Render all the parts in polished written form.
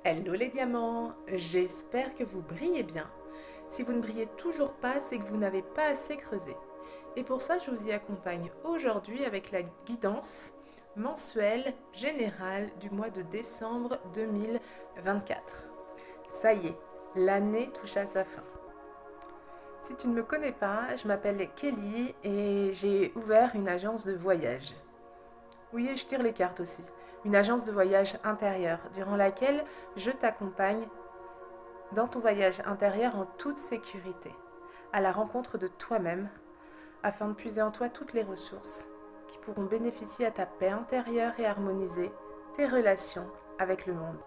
Hello les diamants, j'espère que vous brillez bien. Si vous ne brillez toujours pas, c'est que vous n'avez pas assez creusé. Et pour ça, je vous y accompagne aujourd'hui avec la guidance mensuelle générale du mois de décembre 2024. Ça y est, l'année touche à sa fin. Si tu ne me connais pas, je m'appelle Kelly et j'ai ouvert une agence de voyage. Oui, et je tire les cartes aussi. Une agence de voyage intérieur durant laquelle je t'accompagne dans ton voyage intérieur en toute sécurité, à la rencontre de toi-même, afin de puiser en toi toutes les ressources qui pourront bénéficier à ta paix intérieure et harmoniser tes relations avec le monde.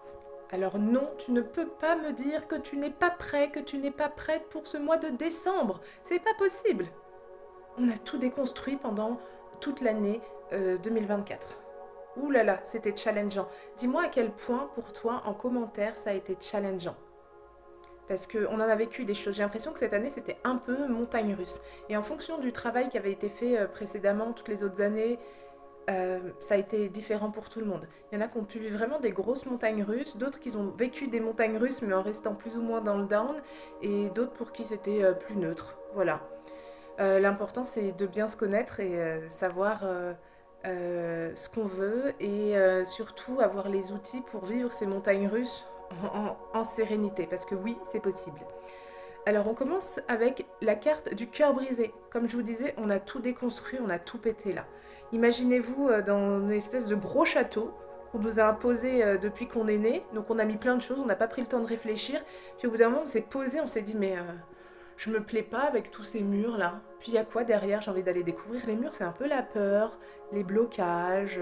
Alors non, tu ne peux pas me dire que tu n'es pas prêt, que tu n'es pas prête pour ce mois de décembre. C'est pas possible. On a tout déconstruit pendant toute l'année 2024. Ouh là là, c'était challengeant. Dis-moi à quel point pour toi en commentaire ça a été challengeant. Parce qu'on en a vécu des choses. J'ai l'impression que cette année, c'était un peu montagne russe. Et en fonction du travail qui avait été fait précédemment, toutes les autres années, ça a été différent pour tout le monde. Il y en a qui ont pu vivre vraiment des grosses montagnes russes, d'autres qui ont vécu des montagnes russes mais en restant plus ou moins dans le down, et d'autres pour qui c'était plus neutre. Voilà. L'important, c'est de bien se connaître et savoir ce qu'on veut et surtout avoir les outils pour vivre ces montagnes russes en sérénité, parce que oui, c'est possible. Alors on commence avec la carte du cœur brisé. Comme je vous disais, on a tout déconstruit, on a tout pété là. Imaginez-vous dans une espèce de gros château qu'on nous a imposé depuis qu'on est né. Donc on a mis plein de choses, on n'a pas pris le temps de réfléchir. Puis au bout d'un moment, on s'est posé, on s'est dit mais je me plais pas avec tous ces murs là. Puis il y a quoi derrière? J'ai envie d'aller découvrir les murs, c'est un peu la peur, les blocages,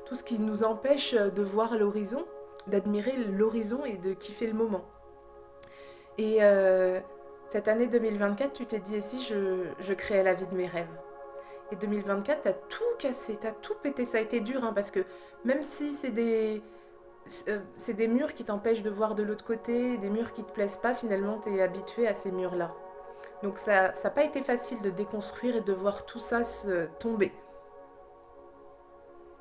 tout ce qui nous empêche de voir l'horizon, d'admirer l'horizon et de kiffer le moment. Et cette année 2024, tu t'es dit, et si je créais la vie de mes rêves? Et 2024, t'as tout cassé, t'as tout pété. Ça a été dur, hein, parce que même si c'est des murs qui t'empêchent de voir de l'autre côté, des murs qui te plaisent pas, finalement, t'es habitué à ces murs-là. Donc ça n'a pas été facile de déconstruire et de voir tout ça se tomber.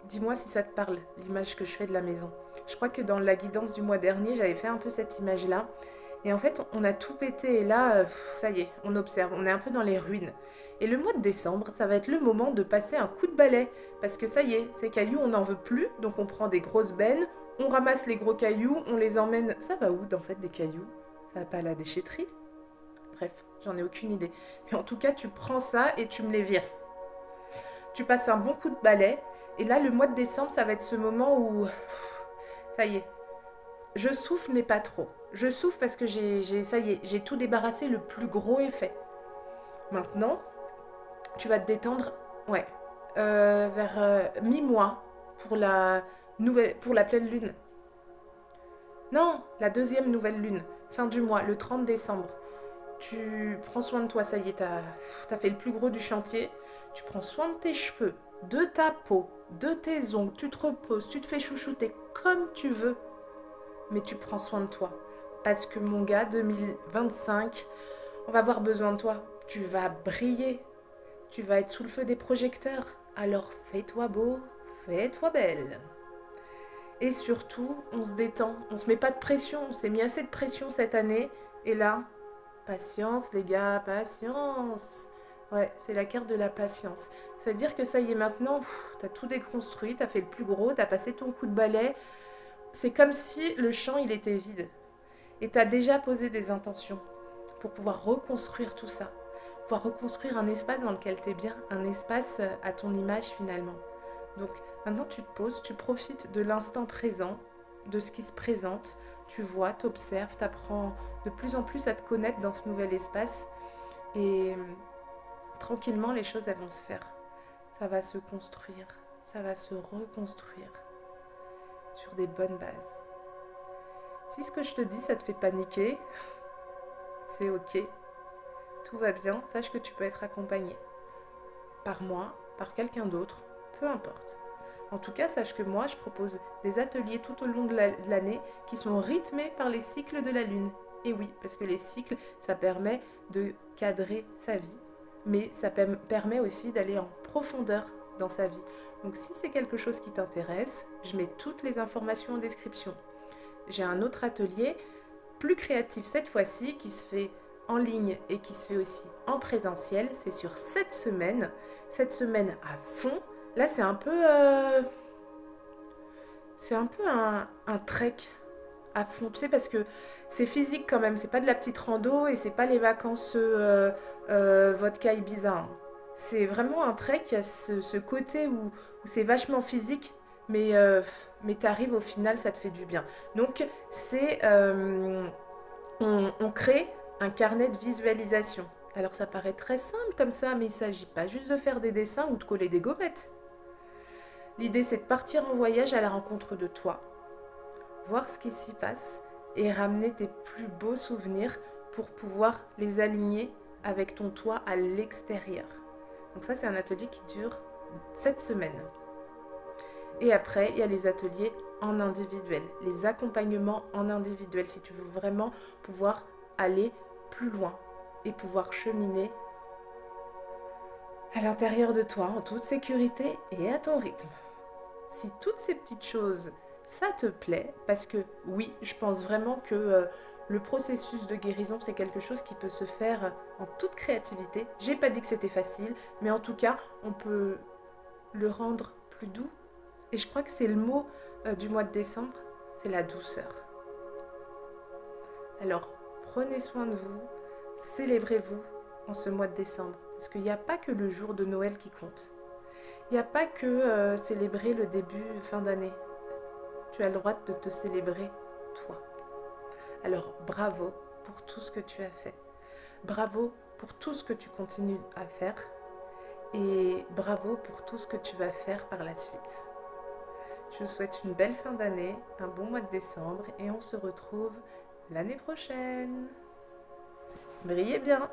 Dis-moi si ça te parle, l'image que je fais de la maison. Je crois que dans la guidance du mois dernier, j'avais fait un peu cette image-là. Et en fait, on a tout pété et là, ça y est, on observe, on est un peu dans les ruines. Et le mois de décembre, ça va être le moment de passer un coup de balai. Parce que ça y est, ces cailloux, on n'en veut plus. Donc on prend des grosses bennes, on ramasse les gros cailloux, on les emmène... Ça va où, en fait, des cailloux? Ça va pas à la déchetterie? Bref, j'en ai aucune idée. Mais en tout cas, tu prends ça et tu me les vires. Tu passes un bon coup de balai. Et là, le mois de décembre, ça va être ce moment où... Ça y est, je souffle, mais pas trop. Je souffle parce que ça y est, j'ai tout débarrassé, le plus gros est fait. Maintenant, tu vas te détendre, ouais, vers mi-mois pour la pleine lune. Non, la deuxième nouvelle lune, fin du mois, le 30 décembre. Tu prends soin de toi, ça y est, t'as fait le plus gros du chantier. Tu prends soin de tes cheveux, de ta peau, de tes ongles, tu te reposes, tu te fais chouchouter comme tu veux, mais tu prends soin de toi. Parce que mon gars, 2025, on va avoir besoin de toi. Tu vas briller, tu vas être sous le feu des projecteurs. Alors fais-toi beau, fais-toi belle. Et surtout, on se détend, on se met pas de pression, on s'est mis assez de pression cette année. Et là, patience les gars, patience. Ouais, c'est la carte de la patience. C'est-à-dire que ça y est maintenant, t'as tout déconstruit, t'as fait le plus gros, t'as passé ton coup de balai. C'est comme si le champ il était vide. Et t'as déjà posé des intentions pour pouvoir reconstruire tout ça. Pouvoir reconstruire un espace dans lequel t'es bien, un espace à ton image finalement. Donc maintenant tu te poses, tu profites de l'instant présent, de ce qui se présente, tu vois, t'observes, t'apprends de plus en plus à te connaître dans ce nouvel espace et tranquillement les choses elles vont se faire. Ça va se construire, ça va se reconstruire sur des bonnes bases. Si ce que je te dis ça te fait paniquer, c'est ok, tout va bien, sache que tu peux être accompagné par moi, par quelqu'un d'autre, peu importe. En tout cas, sache que moi, je propose des ateliers tout au long de l'année qui sont rythmés par les cycles de la Lune. Et oui, parce que les cycles, ça permet de cadrer sa vie, mais ça permet aussi d'aller en profondeur dans sa vie. Donc si c'est quelque chose qui t'intéresse, je mets toutes les informations en description. j'ai un autre atelier plus créatif cette fois-ci qui se fait en ligne et qui se fait aussi en présentiel. C'est sur 7 semaines. 7 semaines à fond. Là, c'est un peu un trek à fond, tu sais, parce que c'est physique quand même. C'est pas de la petite rando et c'est pas les vacances vodka Ibiza, hein. C'est vraiment un trek. Il y a ce côté où c'est vachement physique, mais t'arrives au final, ça te fait du bien. Donc, on crée un carnet de visualisation. Alors ça paraît très simple comme ça, mais il ne s'agit pas juste de faire des dessins ou de coller des gommettes. L'idée, c'est de partir en voyage à la rencontre de toi, voir ce qui s'y passe et ramener tes plus beaux souvenirs pour pouvoir les aligner avec ton toi à l'extérieur. Donc ça, c'est un atelier qui dure 7 semaines. Et après, il y a les ateliers en individuel, les accompagnements en individuel, si tu veux vraiment pouvoir aller plus loin et pouvoir cheminer à l'intérieur de toi en toute sécurité et à ton rythme. Si toutes ces petites choses, ça te plaît, parce que oui, je pense vraiment que le processus de guérison, c'est quelque chose qui peut se faire en toute créativité. J'ai pas dit que c'était facile, mais en tout cas, on peut le rendre plus doux. Et je crois que c'est le mot du mois de décembre, c'est la douceur. Alors, prenez soin de vous, célébrez-vous en ce mois de décembre, parce qu'il n'y a pas que le jour de Noël qui compte. Il n'y a pas que célébrer le début, fin d'année. Tu as le droit de te célébrer, toi. Alors, bravo pour tout ce que tu as fait. Bravo pour tout ce que tu continues à faire. Et bravo pour tout ce que tu vas faire par la suite. Je vous souhaite une belle fin d'année, un bon mois de décembre et on se retrouve l'année prochaine. Brillez bien!